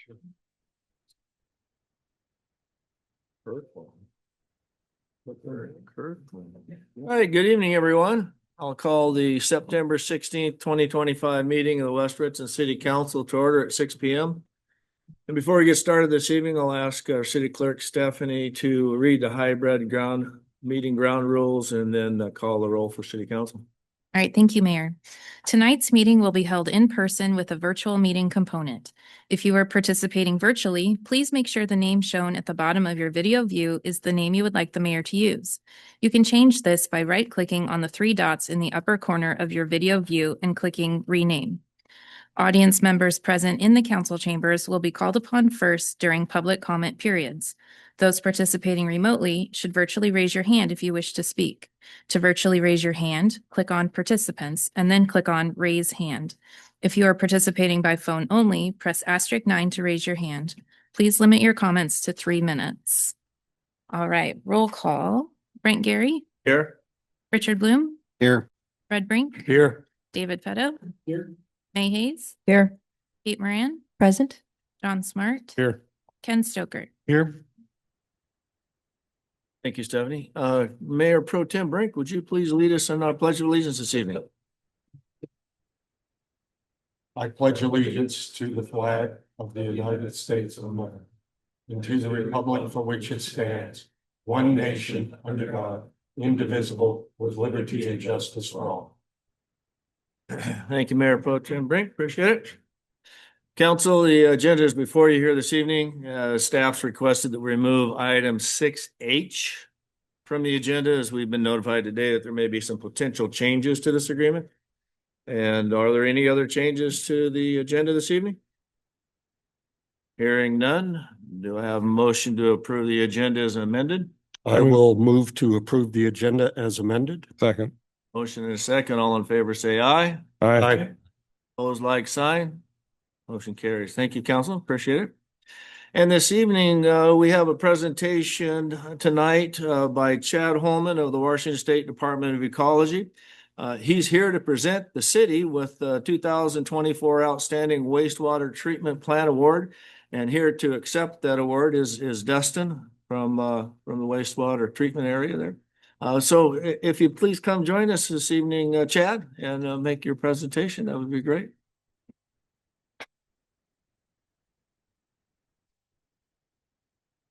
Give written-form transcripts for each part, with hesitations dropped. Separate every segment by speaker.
Speaker 1: All right, good evening, everyone. I'll call the September 16th, 2025 meeting of the West Ritson City Council to order at 6 p.m. And before we get started this evening, I'll ask our city clerk Stephanie to read the hybrid meeting ground rules and then call the roll for city council.
Speaker 2: All right, thank you, Mayor. Tonight's meeting will be held in person with a virtual meeting component. If you are participating virtually, please make sure the name shown at the bottom of your video view is the name you would like the mayor to use. You can change this by right-clicking on the three dots in the upper corner of your video view and clicking Rename. Audience members present in the council chambers will be called upon first during public comment periods. Those participating remotely should virtually raise your hand if you wish to speak. To virtually raise your hand, click on Participants and then click on Raise Hand. If you are participating by phone only, press *9 to raise your hand. Please limit your comments to 3 minutes. All right, roll call. Brent Gary.
Speaker 1: Here.
Speaker 2: Richard Bloom.
Speaker 3: Here.
Speaker 2: Fred Brink.
Speaker 1: Here.
Speaker 2: David Fetto.
Speaker 1: Here.
Speaker 2: May Hayes.
Speaker 4: Here.
Speaker 2: Kate Moran.
Speaker 4: Present.
Speaker 2: John Smart.
Speaker 1: Here.
Speaker 2: Ken Stoker.
Speaker 1: Here. Thank you, Stephanie. Mayor Pro Tem Brink, would you please lead us in our Pledge of Allegiance this evening?
Speaker 3: I pledge allegiance to the flag of the United States of America and to the republic for which it stands, one nation under God, indivisible, with liberty and justice for all.
Speaker 1: Thank you, Mayor Pro Tem Brink. Appreciate it. Council, the agenda is before you here this evening. Staff's requested that we remove item 6H from the agenda, as we've been notified today that there may be some potential changes to this agreement. And are there any other changes to the agenda this evening? Hearing none, do I have a motion to approve the agenda as amended?
Speaker 3: I will move to approve the agenda as amended. Second.
Speaker 1: Motion and a second. All in favor, say aye.
Speaker 3: Aye.
Speaker 1: Opposed, like sign. Motion carries. Thank you, Council. Appreciate it. And this evening, we have a presentation tonight by Chad Holman of the Washington State Department of Ecology. He's here to present the city with the 2024 Outstanding Wastewater Treatment Plant Award. And here to accept that award is Dustin from the wastewater treatment area there. So if you please come join us this evening, Chad, and make your presentation, that would be great.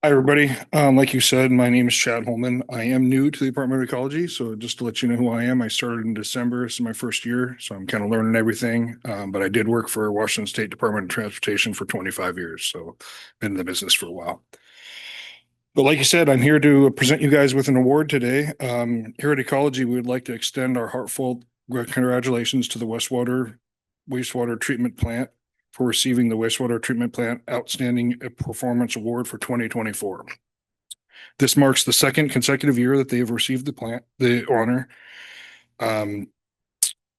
Speaker 5: Hi, everybody. Like you said, my name is Chad Holman. I am new to the Department of Ecology. So just to let you know who I am, I started in December. This is my first year. So I'm kind of learning everything. But I did work for Washington State Department of Transportation for 25 years. So been in the business for a while. But like you said, I'm here to present you guys with an award today. Here at Ecology, we would like to extend our heartfelt congratulations to the wastewater treatment plant for receiving the wastewater treatment plant outstanding performance award for 2024. This marks the second consecutive year that they have received the honor.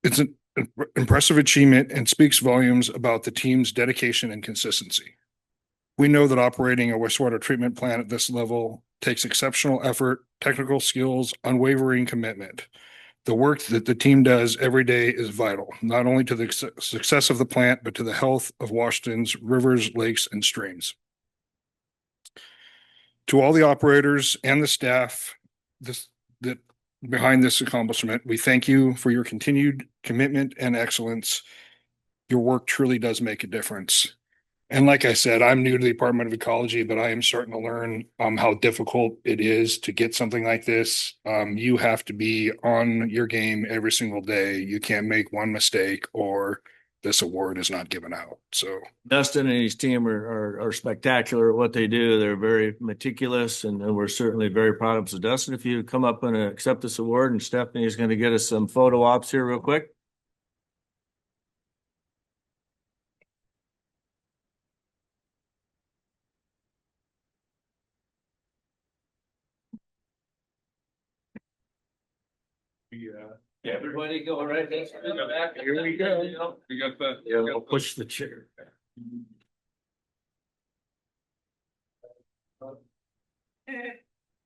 Speaker 5: It's an impressive achievement and speaks volumes about the team's dedication and consistency. We know that operating a wastewater treatment plant at this level takes exceptional effort, technical skills, unwavering commitment. The work that the team does every day is vital, not only to the success of the plant, but to the health of Washington's rivers, lakes, and streams. To all the operators and the staff that behind this accomplishment, we thank you for your continued commitment and excellence. Your work truly does make a difference. And like I said, I'm new to the Department of Ecology, but I am starting to learn how difficult it is to get something like this. You have to be on your game every single day. You can't make one mistake or this award is not given out. So
Speaker 1: Dustin and his team are spectacular at what they do. They're very meticulous, and we're certainly very proud of them. So Dustin, if you come up and accept this award, and Stephanie is going to get us some photo ops here real quick. Yeah, everybody go right next to the back. Here we go.
Speaker 5: we got that.
Speaker 1: Yeah, we'll push the chair.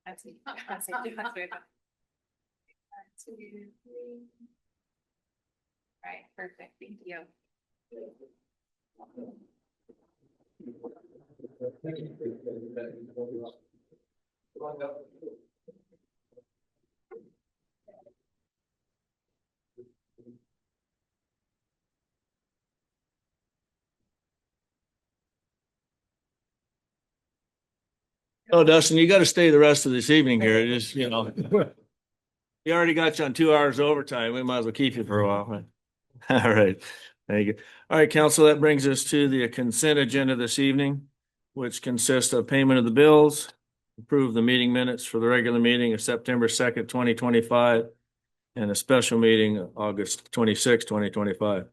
Speaker 2: That's it. Right, perfect. Thank you.
Speaker 1: Oh, Dustin, you got to stay the rest of this evening here. Just, we already got you on 2 hours overtime. We might as well keep you for a while. All right. Thank you. All right, council, that brings us to the consent agenda this evening, which consists of payment of the bills, approve the meeting minutes for the regular meeting of September 2nd, 2025, and a special meeting August 26, 2025.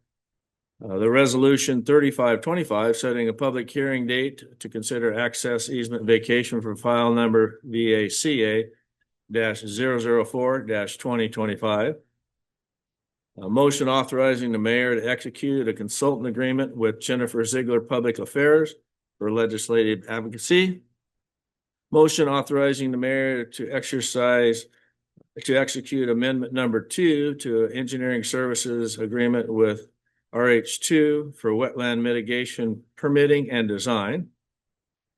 Speaker 1: The resolution 3525, setting a public hearing date to consider access easement vacation for file number VACA -004 2025. A motion authorizing the mayor to execute a consultant agreement with Jennifer Ziegler Public Affairs for legislative advocacy. Motion authorizing the mayor to execute amendment number 2 to engineering services agreement with RH2 for wetland mitigation permitting and design.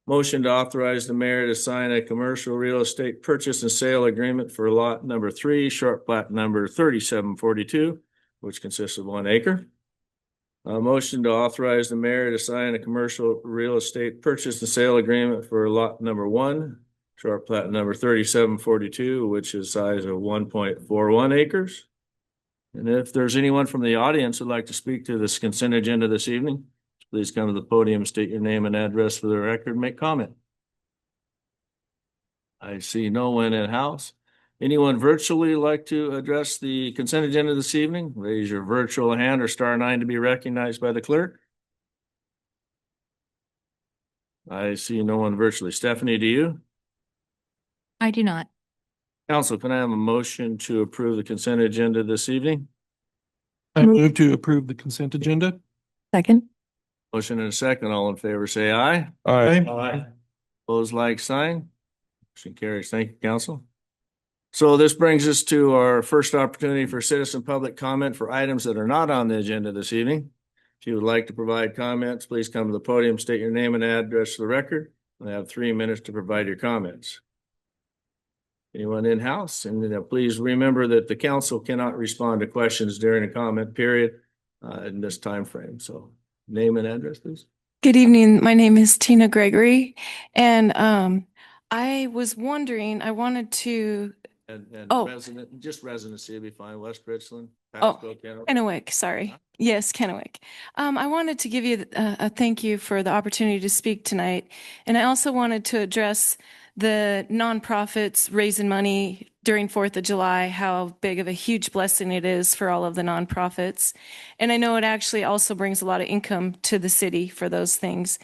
Speaker 1: Motion to authorize the mayor to sign a commercial real estate purchase and sale agreement for lot number 3, short plat number 3742, which consists of 1 acre. A motion to authorize the mayor to sign a commercial real estate purchase and sale agreement for lot number 1, short plat number 3742, which is size of 1.41 acres. And if there's anyone from the audience who'd like to speak to this consent agenda this evening, please come to the podium, state your name and address for the record, make comment. I see no one in house. Anyone virtually like to address the consent agenda this evening? Raise your virtual hand or *9 to be recognized by the clerk. I see no one virtually. Stephanie, do you?
Speaker 2: I do not.
Speaker 1: Council, can I have a motion to approve the consent agenda this evening?
Speaker 4: I move to approve the consent agenda.
Speaker 2: Second.
Speaker 1: Motion and a second. All in favor, say aye.
Speaker 4: Aye.
Speaker 1: Opposed, like sign. Motion carries. Thank you, council. So this brings us to our first opportunity for citizen public comment for items that are not on the agenda this evening. If you would like to provide comments, please come to the podium, state your name and address for the record. I have 3 minutes to provide your comments. Anyone in house? And please remember that the council cannot respond to questions during a comment period in this time frame. So name and address, please.
Speaker 6: Good evening. My name is Tina Gregory, and I was wondering, I wanted to,
Speaker 1: And
Speaker 6: Oh.
Speaker 1: residency would be fine. West Richland,
Speaker 6: Oh,
Speaker 1: Pasco, Kennewick.
Speaker 6: Kennewick, sorry. Yes, Kennewick. I wanted to give you a thank you for the opportunity to speak tonight. And I also wanted to address the nonprofits raising money during 4th of July, how big of a huge blessing it is for all of the nonprofits. And I know it actually also brings a lot of income to the city for those things.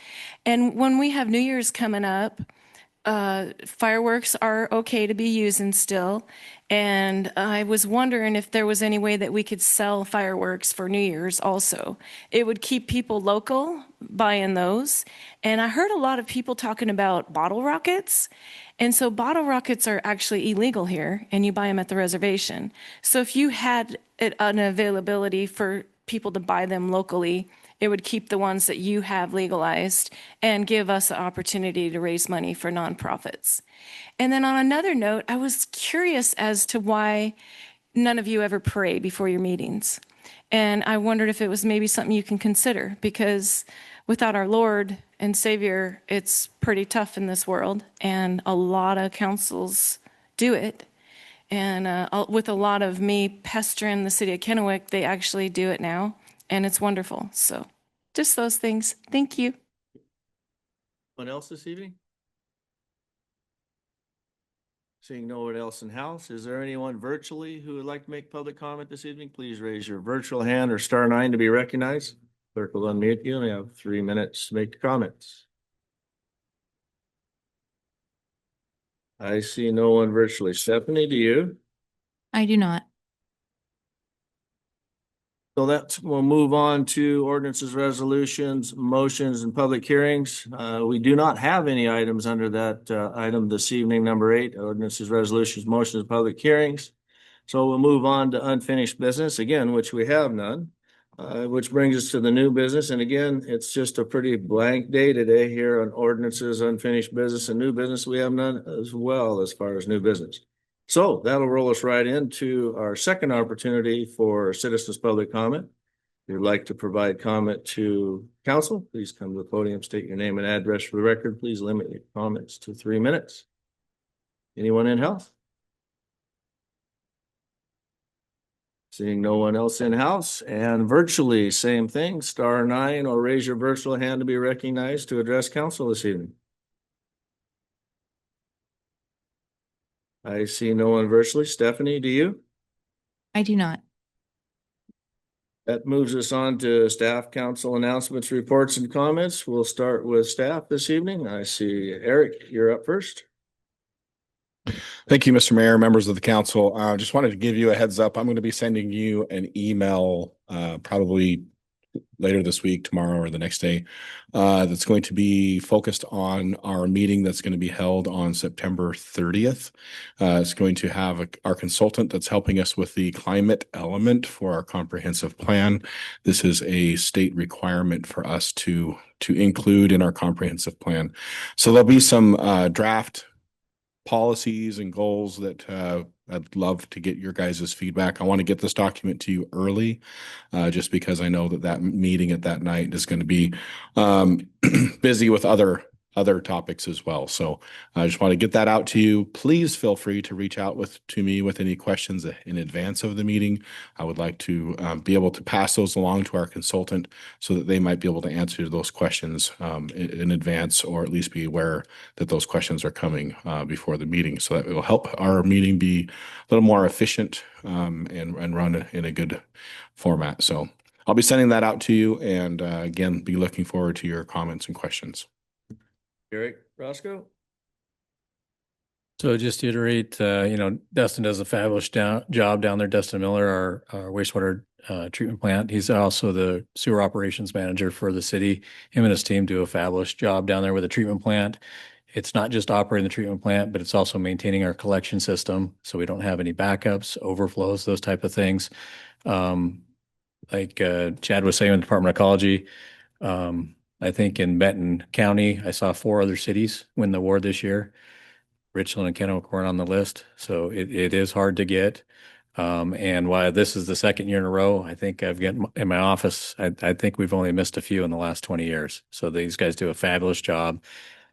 Speaker 6: And when we have New Year's coming up, fireworks are okay to be using still. And I was wondering if there was any way that we could sell fireworks for New Year's also. It would keep people local buying those. And I heard a lot of people talking about bottle rockets. And so bottle rockets are actually illegal here, and you buy them at the reservation. So if you had an availability for people to buy them locally, it would keep the ones that you have legalized and give us the opportunity to raise money for nonprofits. And then on another note, I was curious as to why none of you ever pray before your meetings. And I wondered if it was maybe something you can consider, because without our Lord and Savior, it's pretty tough in this world. And a lot of councils do it. And with a lot of me pestering the city of Kennewick, they actually do it now. And it's wonderful. So just those things. Thank you.
Speaker 1: Anyone else this evening? Seeing no one else in house, is there anyone virtually who would like to make public comment this evening? Please raise your virtual hand or *9 to be recognized. Clerk will unmute you. We have 3 minutes to make your comments. I see no one virtually. Stephanie, do you?
Speaker 2: I do not.
Speaker 1: So we'll move on to ordinances, resolutions, motions, and public hearings. We do not have any items under that item this evening, number 8, ordinances, resolutions, motions, and public hearings. So we'll move on to unfinished business again, which we have none. Which brings us to the new business. And again, it's just a pretty blank day today here on ordinances, unfinished business and new business. We have none as well as far as new business. So that'll roll us right into our second opportunity for citizens' public comment. If you'd like to provide comment to council, please come to the podium, state your name and address for the record. Please limit your comments to 3 minutes. Anyone in house? Seeing no one else in house, and virtually same thing, *9, or raise your virtual hand to be recognized to address council this evening. I see no one virtually. Stephanie, do you?
Speaker 2: I do not.
Speaker 1: That moves us on to staff, council announcements, reports, and comments. We'll start with staff this evening. I see Eric, you're up first.
Speaker 7: Thank you, Mr. Mayor, members of the council. Just wanted to give you a heads up. I'm going to be sending you an email probably later this week, tomorrow or the next day, that's going to be focused on our meeting that's going to be held on September 30th. It's going to have our consultant that's helping us with the climate element for our comprehensive plan. This is a state requirement for us to include in our comprehensive plan. So there'll be some draft policies and goals that I'd love to get your guys' feedback. I want to get this document to you early, just because I know that meeting at that night is going to be busy with other topics as well. So I just want to get that out to you. Please feel free to reach out to me with any questions in advance of the meeting. I would like to be able to pass those along to our consultant so that they might be able to answer those questions in advance, or at least be aware that those questions are coming before the meeting, so that it will help our meeting be a little more efficient and run in a good format. So I'll be sending that out to you, and again, be looking forward to your comments and questions.
Speaker 1: Eric, Roscoe?
Speaker 4: So just to iterate, Dustin does a fabulous job down there. Dustin Miller, our wastewater treatment plant. He's also the sewer operations manager for the city. Him and his team do a fabulous job down there with the treatment plant. It's not just operating the treatment plant, but it's also maintaining our collection system, so we don't have any backups, overflows, those type of things. Like Chad was saying in the Department of Ecology, I think in Benton County, I saw 4 other cities win the award this year. Richland and Kennewick weren't on the list, so it is hard to get. And while this is the second year in a row, I think I've got in my office, I think we've only missed a few in the last 20 years. So these guys do a fabulous job,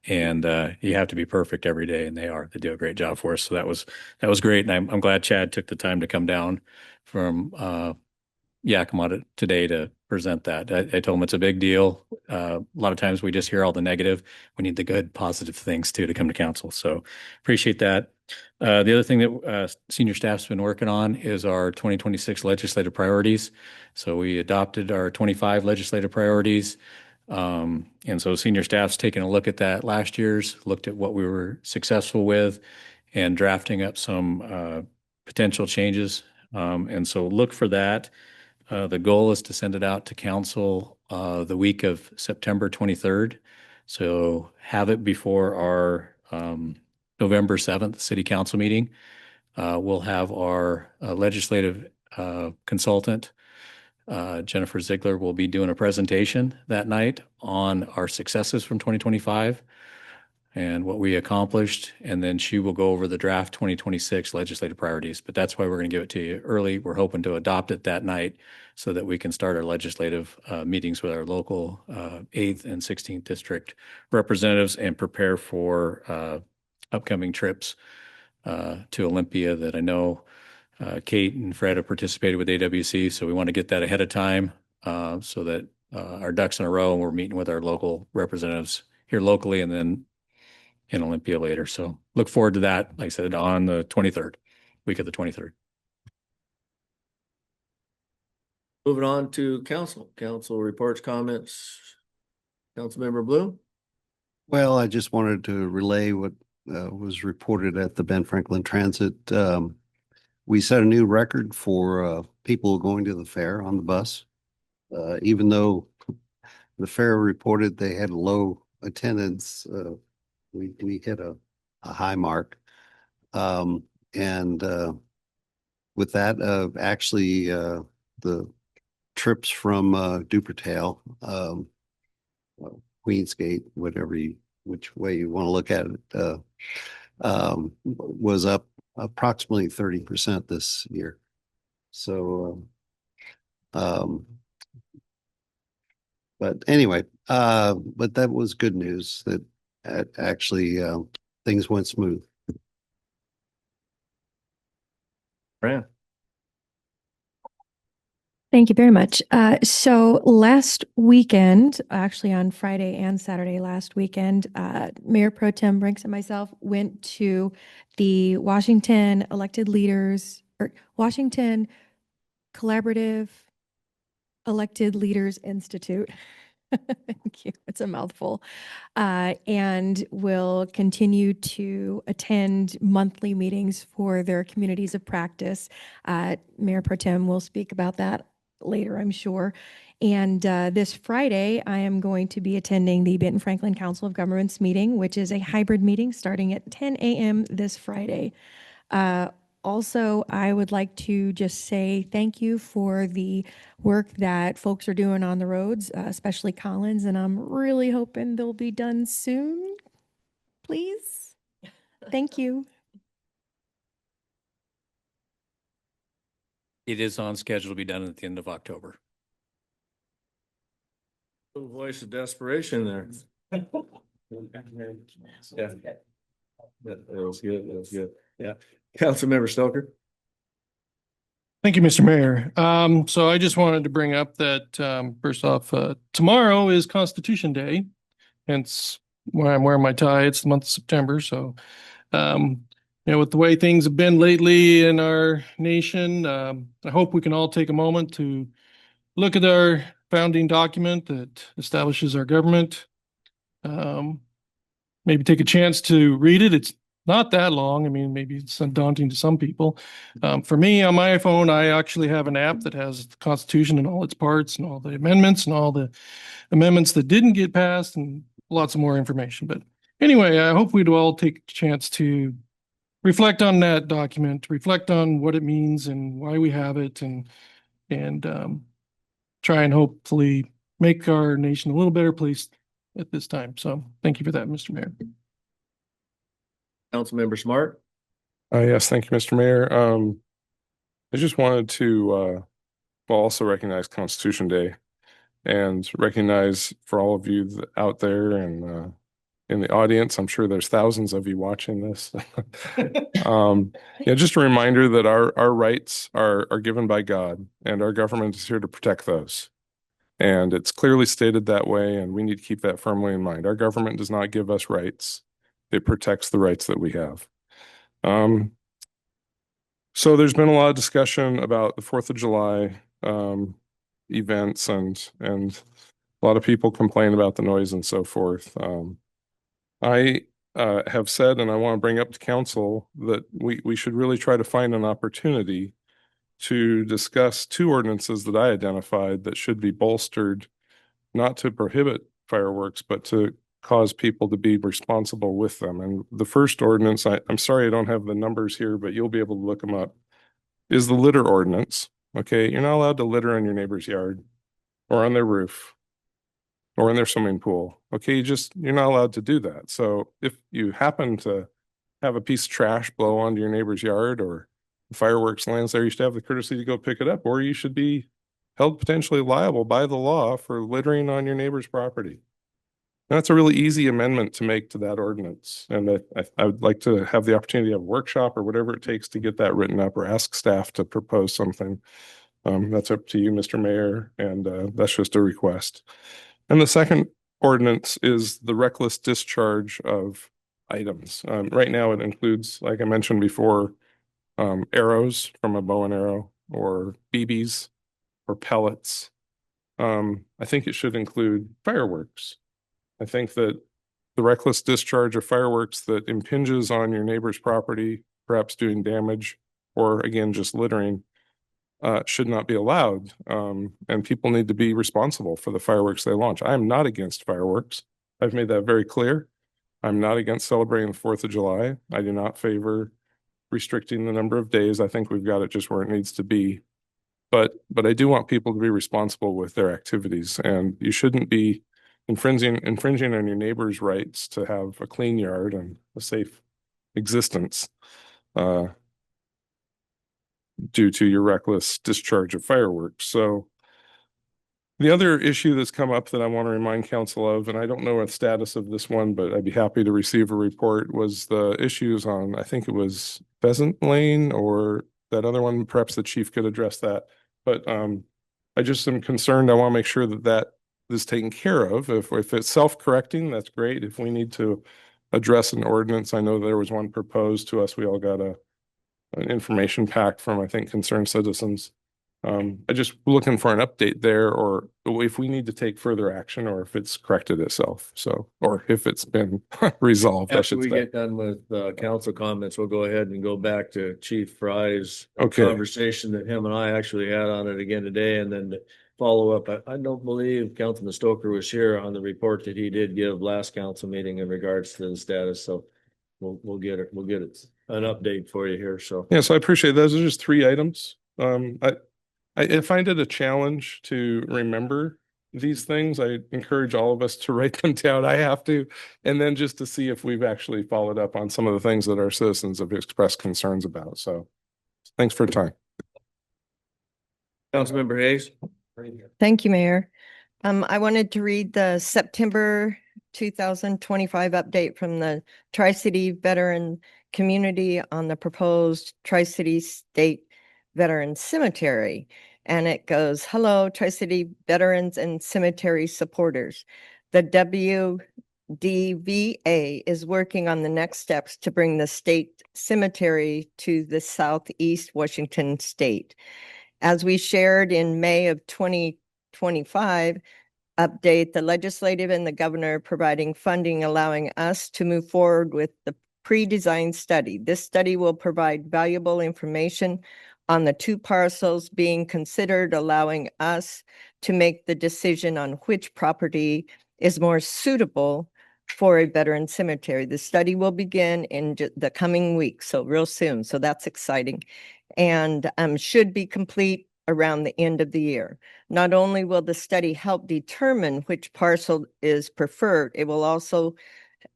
Speaker 4: and you have to be perfect every day, and they are. They do a great job for us. So that was great, and I'm glad Chad took the time to come down from Yakima today to present that. I told him it's a big deal. A lot of times we just hear all the negative. We need the good, positive things too to come to council. So appreciate that. The other thing that senior staff's been working on is our 2026 legislative priorities. So we adopted our 25 legislative priorities. And so senior staff's taken a look at that last year's, looked at what we were successful with, and drafting up some potential changes. And so look for that. The goal is to send it out to council the week of September 23rd. So have it before our November 7th city council meeting. We'll have our legislative consultant, Jennifer Ziegler, will be doing a presentation that night on our successes from 2025 and what we accomplished. And then she will go over the draft 2026 legislative priorities. But that's why we're going to give it to you early. We're hoping to adopt it that night so that we can start our legislative meetings with our local 8th and 16th district representatives and prepare for upcoming trips to Olympia that I know Kate and Fred have participated with AWC. So we want to get that ahead of time so that our ducks in a row, and we're meeting with our local representatives here locally and then in Olympia later. So look forward to that, like I said, on the 23rd, week of the 23rd.
Speaker 1: Moving on to council reports, comments. Councilmember Bloom?
Speaker 8: Well, I just wanted to relay what was reported at the Ben Franklin Transit. We set a new record for people going to the fair on the bus. Even though the fair reported they had low attendance, we hit a high mark. And with that, actually, the trips from Dupertale, Queensgate, which way you want to look at it, was up approximately 30% this year. So, but anyway, but that was good news that actually things went smooth.
Speaker 1: Fran?
Speaker 9: Thank you very much. So last weekend, actually on Friday and Saturday last weekend, Mayor Pro Tem Brinks and myself went to the Washington Collaborative Elected Leaders Institute. Thank you. It's a mouthful. And will continue to attend monthly meetings for their communities of practice. Mayor Pro Tem will speak about that later, I'm sure. And this Friday, I am going to be attending the Benton Franklin Council of Governments meeting, which is a hybrid meeting starting at 10 a.m. this Friday. Also, I would like to just say thank you for the work that folks are doing on the roads, especially Collins, and I'm really hoping they'll be done soon. Please. Thank you.
Speaker 4: It is on schedule to be done at the end of October.
Speaker 1: Little voice of desperation there. Yeah. That was good. That was good. Yeah. Councilmember Stoker?
Speaker 10: Thank you, Mr. Mayor. So I just wanted to bring up that, first off, tomorrow is Constitution Day. Hence why I'm wearing my tie. It's the month of September. So, with the way things have been lately in our nation, I hope we can all take a moment to look at our founding document that establishes our government. Maybe take a chance to read it. It's not that long. I mean, maybe it's daunting to some people. For me, on my iPhone, I actually have an app that has the Constitution and all its parts and all the amendments and all the amendments that didn't get passed and lots of more information. But anyway, I hope we'd all take a chance to reflect on that document, reflect on what it means and why we have it, and try and hopefully make our nation a little better place at this time. So thank you for that, Mr. Mayor.
Speaker 1: Councilmember Smart?
Speaker 11: Yes, thank you, Mr. Mayor. I just wanted to also recognize Constitution Day and recognize for all of you out there and in the audience, I'm sure there's thousands of you watching this. Just a reminder that our rights are given by God, and our government is here to protect those. And it's clearly stated that way, and we need to keep that firmly in mind. Our government does not give us rights. It protects the rights that we have. So there's been a lot of discussion about the 4th of July events, and a lot of people complain about the noise and so forth. I have said, and I want to bring up to council, that we should really try to find an opportunity to discuss 2 ordinances that I identified that should be bolstered, not to prohibit fireworks, but to cause people to be responsible with them. And the first ordinance, I'm sorry I don't have the numbers here, but you'll be able to look them up, is the litter ordinance. Okay, you're not allowed to litter in your neighbor's yard or on their roof or in their swimming pool. Okay, you're not allowed to do that. So if you happen to have a piece of trash blow onto your neighbor's yard, or fireworks lands there, you should have the courtesy to go pick it up, or you should be held potentially liable by the law for littering on your neighbor's property. And that's a really easy amendment to make to that ordinance. And I would like to have the opportunity to have a workshop or whatever it takes to get that written up, or ask staff to propose something. That's up to you, Mr. Mayor, and that's just a request. And the second ordinance is the reckless discharge of items. Right now it includes, like I mentioned before, arrows from a bow and arrow, or BBs, or pellets. I think it should include fireworks. I think that the reckless discharge of fireworks that impinges on your neighbor's property, perhaps doing damage, or again, just littering, should not be allowed. And people need to be responsible for the fireworks they launch. I am not against fireworks. I've made that very clear. I'm not against celebrating the 4th of July. I do not favor restricting the number of days. I think we've got it just where it needs to be. but I do want people to be responsible with their activities, and you shouldn't be infringing on your neighbor's rights to have a clean yard and a safe existence due to your reckless discharge of fireworks. So the other issue that's come up that I want to remind council of, and I don't know the status of this one, but I'd be happy to receive a report, was the issues on, I think it was Pheasant Lane or that other one. Perhaps the chief could address that. But I just am concerned. I want to make sure that that is taken care of. If it's self-correcting, that's great. If we need to address an ordinance, I know there was one proposed to us. We all got an information pack from, I think, concerned citizens. I just looking for an update there, or if we need to take further action, or if it's corrected itself. So, or if it's been resolved, I
Speaker 1: After
Speaker 11: should
Speaker 1: we
Speaker 11: say.
Speaker 1: get done with council comments, we'll go ahead and go back to Chief Fry's
Speaker 11: Okay.
Speaker 1: conversation that him and I actually had on it again today, and then to follow up. I don't believe Councilman Stoker was here on the report that he did give last council meeting in regards to the status. So we'll get it. We'll get it an update for you here. So
Speaker 11: Yeah, so I appreciate those. Are just 3 items. I find it a challenge to remember these things. I encourage all of us to write them down. I have to, and then just to see if we've actually followed up on some of the things that our citizens have expressed concerns about. So thanks for your time.
Speaker 1: Councilmember Hayes.
Speaker 12: Thank you, Mayor. I wanted to read the September 2025 update from the Tri-City Veteran Community on the proposed Tri-City State Veteran Cemetery. And it goes, hello, Tri-City veterans and cemetery supporters. The WDVA is working on the next steps to bring the state cemetery to the Southeast Washington state. As we shared in May of 2025, update, the legislative and the governor providing funding, allowing us to move forward with the pre-designed study. This study will provide valuable information on the 2 parcels being considered, allowing us to make the decision on which property is more suitable for a veteran cemetery. The study will begin in the coming week, so real soon. So that's exciting, and should be complete around the end of the year. Not only will the study help determine which parcel is preferred, it will also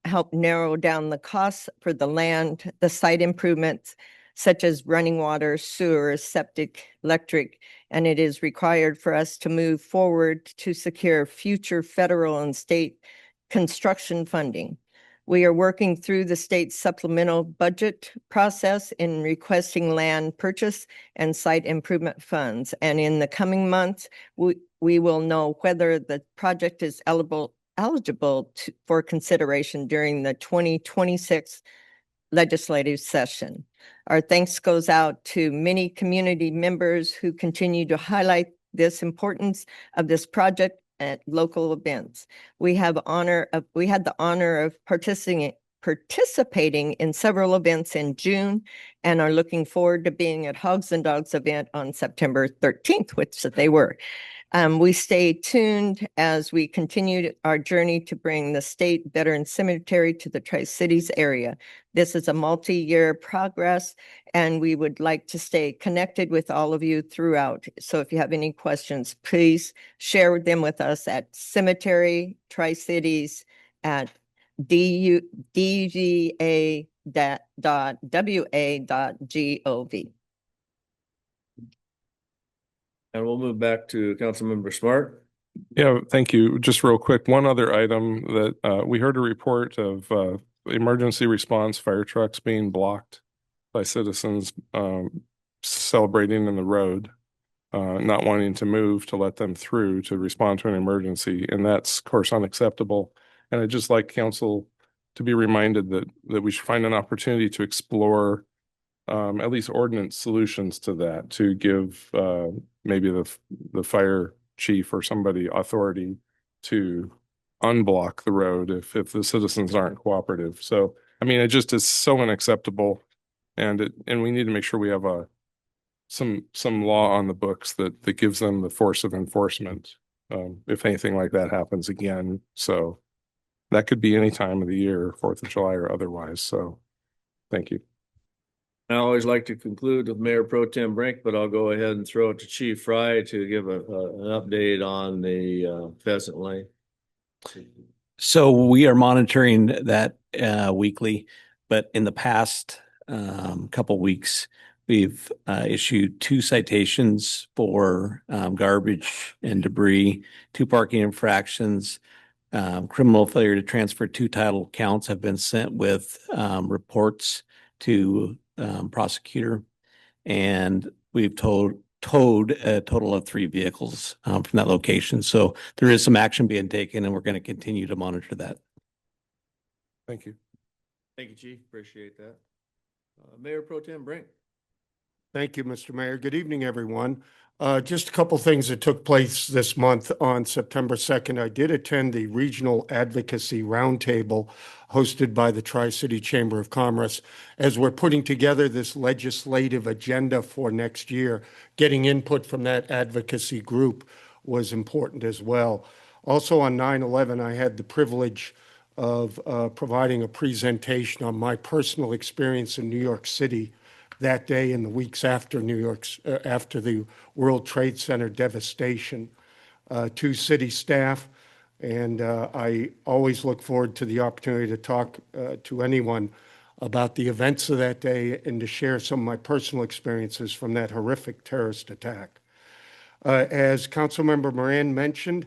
Speaker 12: help narrow down the costs for the land, the site improvements, such as running water, sewer, septic, electric, and it is required for us to move forward to secure future federal and state construction funding. We are working through the state supplemental budget process in requesting land purchase and site improvement funds. And in the coming months, we will know whether the project is eligible for consideration during the 2026 legislative session. Our thanks goes out to many community members who continue to highlight this importance of this project at local events. We had the honor of participating in several events in June and are looking forward to being at Hogs and Dogs event on September 13th, which they were. We stay tuned as we continue our journey to bring the state veteran cemetery to the Tri-Cities area. This is a multi-year progress, and we would like to stay connected with all of you throughout. So if you have any questions, please share them with us at cemetery Tri-Cities at dga.wa.gov.
Speaker 1: And we'll move back to Councilmember Smart.
Speaker 11: Yeah, thank you. Just real quick, one other item that we heard a report of emergency response fire trucks being blocked by citizens celebrating in the road, not wanting to move to let them through to respond to an emergency. And that's, of course, unacceptable. And I'd just like council to be reminded that we should find an opportunity to explore at least ordinance solutions to that, to give maybe the fire chief or somebody authority to unblock the road if the citizens aren't cooperative. So, I mean, it just is so unacceptable, and we need to make sure we have some law on the books that gives them the force of enforcement if anything like that happens again. So that could be any time of the year, 4th of July or otherwise. So thank you.
Speaker 1: I always like to conclude with Mayor Pro Tem Brink, but I'll go ahead and throw it to Chief Fry to give an update on the Pheasant Lane.
Speaker 13: So we are monitoring that weekly, but in the past couple weeks, we've issued 2 citations for garbage and debris, 2 parking infractions. Criminal failure to transfer 2 title counts have been sent with reports to prosecutor, and we've towed a total of 3 vehicles from that location. So there is some action being taken, and we're going to continue to monitor that.
Speaker 11: Thank you.
Speaker 1: Thank you, Chief. Appreciate that. Mayor Pro Tem Brink.
Speaker 3: Thank you, Mr. Mayor. Good evening, everyone. Just a couple things that took place this month. On September 2nd, I did attend the Regional Advocacy Roundtable hosted by the Tri-City Chamber of Commerce. As we're putting together this legislative agenda for next year, getting input from that advocacy group was important as well. Also on 9/11, I had the privilege of providing a presentation on my personal experience in New York City that day and the weeks after after the World Trade Center devastation to city staff. And I always look forward to the opportunity to talk to anyone about the events of that day and to share some of my personal experiences from that horrific terrorist attack. As Councilmember Moran mentioned,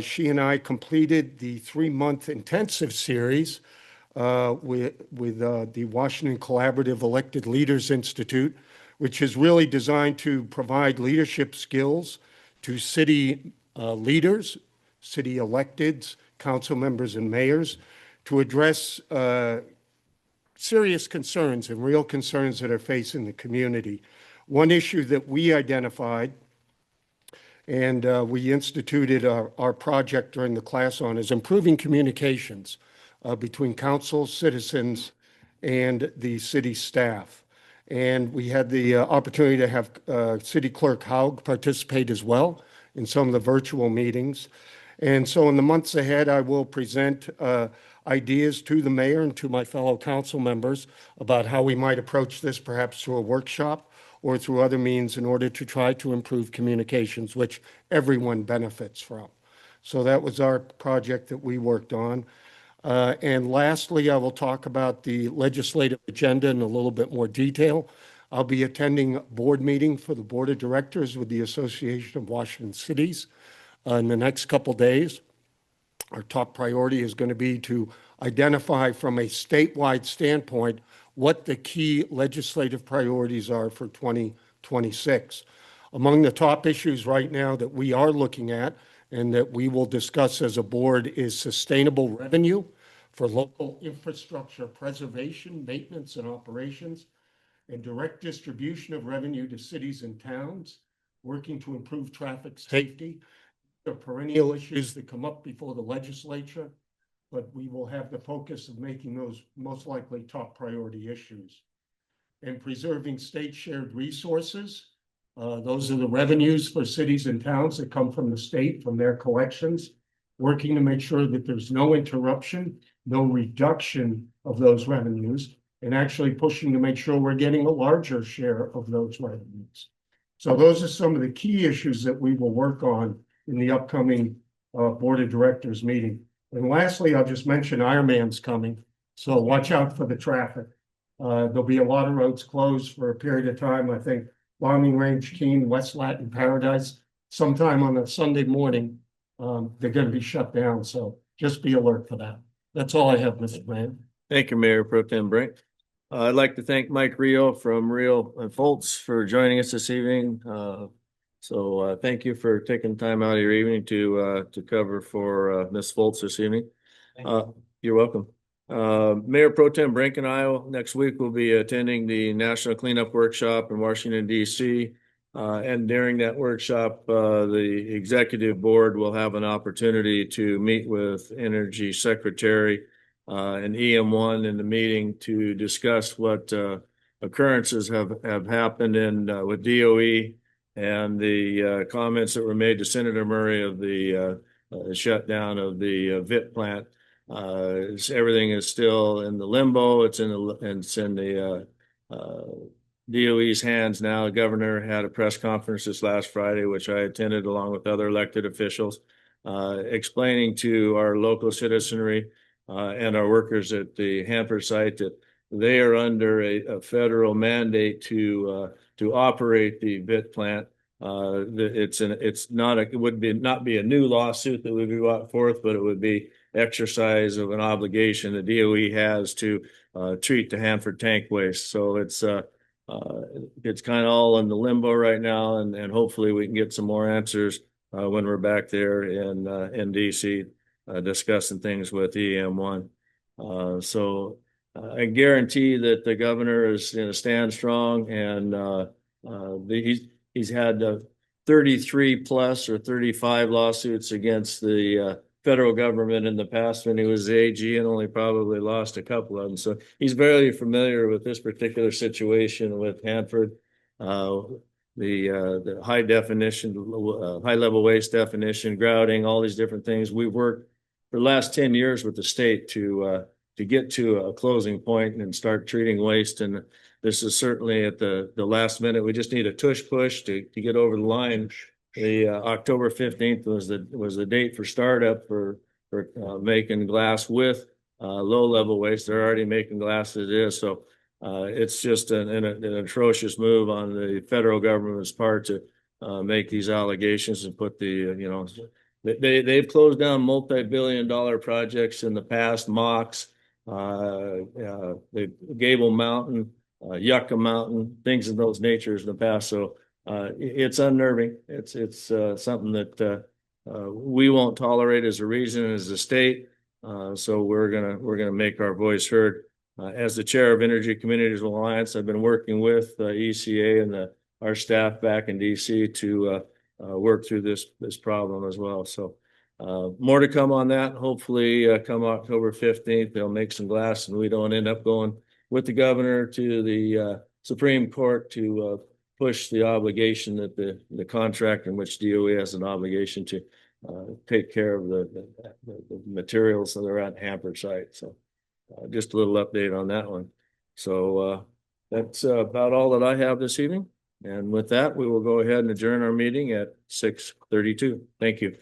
Speaker 3: she and I completed the 3-month intensive series with the Washington Collaborative Elected Leaders Institute, which is really designed to provide leadership skills to city leaders, city electeds, council members, and mayors to address serious concerns and real concerns that are facing the community. One issue that we identified and we instituted our project during the class on is improving communications between council, citizens, and the city staff. And we had the opportunity to have City Clerk Haug participate as well in some of the virtual meetings. And so in the months ahead, I will present ideas to the mayor and to my fellow council members about how we might approach this, perhaps through a workshop or through other means in order to try to improve communications, which everyone benefits from. So that was our project that we worked on. And lastly, I will talk about the legislative agenda in a little bit more detail. I'll be attending a board meeting for the Board of Directors with the Association of Washington Cities in the next couple days. Our top priority is going to be to identify from a statewide standpoint what the key legislative priorities are for 2026. Among the top issues right now that we are looking at and that we will discuss as a board is sustainable revenue for local infrastructure preservation, maintenance, and operations, and direct distribution of revenue to cities and towns, working to improve traffic safety. There are perennial issues that come up before the legislature, but we will have the focus of making those most likely top priority issues. And preserving state shared resources. Those are the revenues for cities and towns that come from the state, from their collections, working to make sure that there's no interruption, no reduction of those revenues, and actually pushing to make sure we're getting a larger share of those revenues. So those are some of the key issues that we will work on in the upcoming Board of Directors meeting. And lastly, I'll just mention Ironman's coming, so watch out for the traffic. There'll be a lot of roads closed for a period of time. I think Bombing Range, Keene, West Latin, Paradise, sometime on a Sunday morning, they're going to be shut down. So just be alert for that. That's all I have, Mr. Mayor.
Speaker 1: Thank you, Mayor Pro Tem Brink. I'd like to thank Mike Rio from Rio and Foltz for joining us this evening. So thank you for taking time out of your evening to cover for Ms. Foltz this evening. You're welcome. Mayor Pro Tem Brink and I next week will be attending the National Cleanup Workshop in Washington, D.C. And during that workshop, the executive board will have an opportunity to meet with Energy Secretary and EM1 in the meeting to discuss what occurrences have happened with DOE and the comments that were made to Senator Murray of the shutdown of the VIT plant. Everything is still in the limbo. It's in the DOE's hands now. The governor had a press conference this last Friday, which I attended along with other elected officials, explaining to our local citizenry and our workers at the Hanford site that they are under a federal mandate to operate the VIT plant. It would not be a new lawsuit that would be brought forth, but it would be exercise of an obligation the DOE has to treat the Hanford tank waste. So it's kind of all in the limbo right now, and hopefully we can get some more answers when we're back there in DC discussing things with EM1. I guarantee that the governor is going to stand strong, and he's had 33 plus or 35 lawsuits against the federal government in the past when he was the AG, and only probably lost a couple of them. So he's very familiar with this particular situation with Hanford, the high definition, high level waste definition, grouting, all these different things. We've worked for the last 10 years with the state to get to a closing point and start treating waste. And this is certainly at the last minute. We just need a push to get over the line. The October 15th was the date for startup for making glass with low level waste. They're already making glass as it is. So it's just an atrocious move on the federal government's part to make these allegations and put they've closed down multi-billion-dollar projects in the past, MOX, the Gable Mountain, Yucca Mountain, things of those natures in the past. So it's unnerving. It's something that we won't tolerate as a region, as a state. So we're gonna make our voice heard. As the chair of Energy Communities Alliance, I've been working with ECA and our staff back in DC to work through this problem as well. So more to come on that. Hopefully, come October 15th, they'll make some glass, and we don't end up going with the governor to the Supreme Court to push the obligation that the contract in which DOE has an obligation to take care of the materials that are at Hanford site. So just a little update on that one. So that's about all that I have this evening. And with that, we will go ahead and adjourn our meeting at 6:32. Thank you.